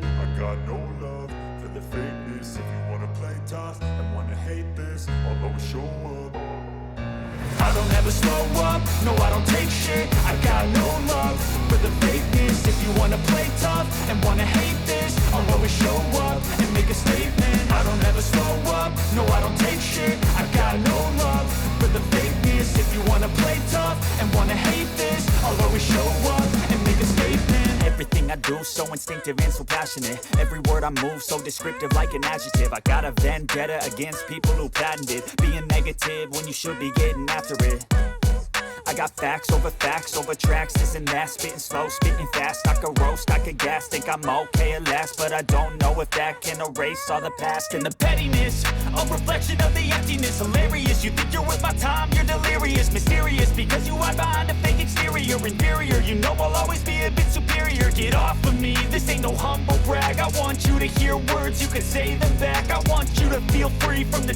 I got no love for the fakeness. If you wanna play tough and wanna hate this, I'll always show up. I don't ever slow up, no I don't take shit. I got no love for the fakeness. If you wanna play tough and wanna hate this, I'll always show up and make a statement. I don't ever slow up, no I don't take shit. I got no love for the fakeness. If you wanna play tough and wanna hate this, I'll always show up and make a statement. Everything I do so instinctive and so passionate. Every word I move so descriptive like an adjective. I got a vendetta against people who patented being negative when you should be getting after it. I got facts over tracks, this and that. Spitting slow, spitting fast. I could roast, I could gas. Think I'm okay at last, but I don't know if that can erase all the past. And the pettiness, a reflection of the emptiness. Hilarious, you think you're worth my time, you're delirious. Mysterious, because you hide behind a fake exterior. Inferior, you know I'll always be a bit superior. Get off of me, this ain't no humble brag. I want you to hear words, you can say them back. I want you to feel free from the